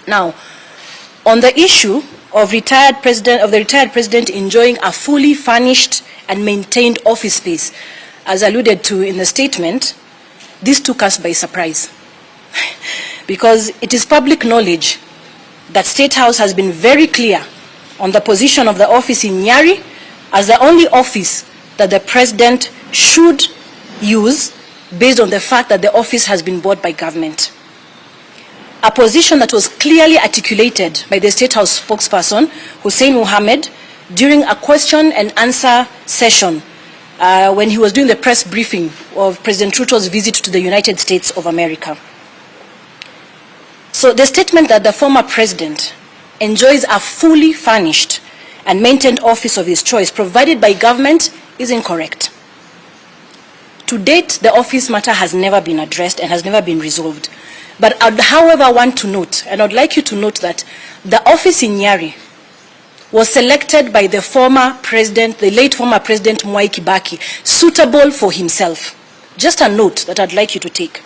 Now, on the issue of the retired president enjoying a fully furnished and maintained office space, as alluded to in the statement, this took us by surprise. Because it is public knowledge that State House has been very clear on the position of the office in Nyeri as the only office that the president should use based on the fact that the office has been bought by government. A position that was clearly articulated by the State House spokesperson, Hussein Mohammed, during a question and answer session when he was doing the press briefing of President Ruto's visit to the United States of America. So the statement that the former president enjoys a fully furnished and maintained office of his choice provided by government is incorrect. To date, the office matter has never been addressed and has never been resolved. But I'd, however, want to note, and I'd like you to note that the office in Nyeri was selected by the former president, the late former president Mwai Kibaki, suitable for himself. Just a note that I'd like you to take.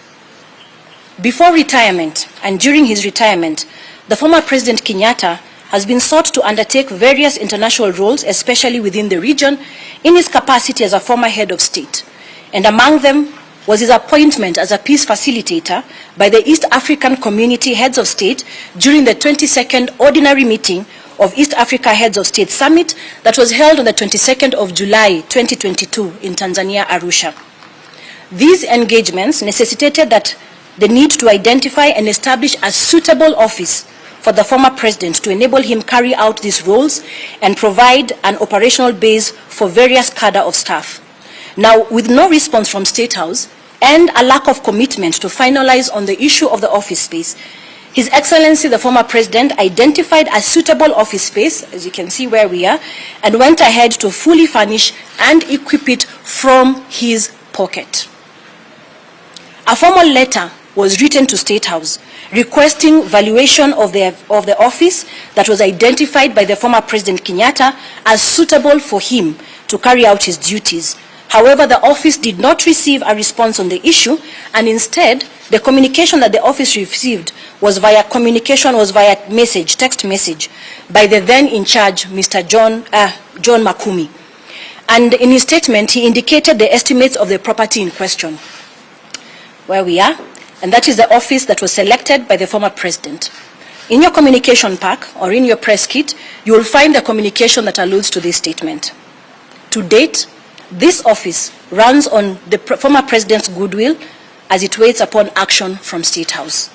Before retirement and during his retirement, the former President Kenyatta has been sought to undertake various international roles, especially within the region, in his capacity as a former head of state. And among them was his appointment as a peace facilitator by the East African Community Heads of State during the 22nd Ordinary Meeting of East Africa Heads of State Summit that was held on the 22nd of July 2022 in Tanzania, Arusha. These engagements necessitated that the need to identify and establish a suitable office for the former president to enable him carry out these roles and provide an operational base for various cadre of staff. Now, with no response from State House and a lack of commitment to finalize on the issue of the office space, His Excellency, the former president, identified a suitable office space, as you can see where we are, and went ahead to fully furnish and equip it from his pocket. A formal letter was written to State House requesting valuation of the office that was identified by the former President Kenyatta as suitable for him to carry out his duties. However, the office did not receive a response on the issue, and instead, the communication that the office received was via message, text message, by the then in charge, Mr. John Makumi. And in his statement, he indicated the estimates of the property in question, where we are, and that is the office that was selected by the former president. In your communication pack or in your press kit, you will find the communication that alludes to this statement. To date, this office runs on the former president's goodwill as it waits upon action from State House.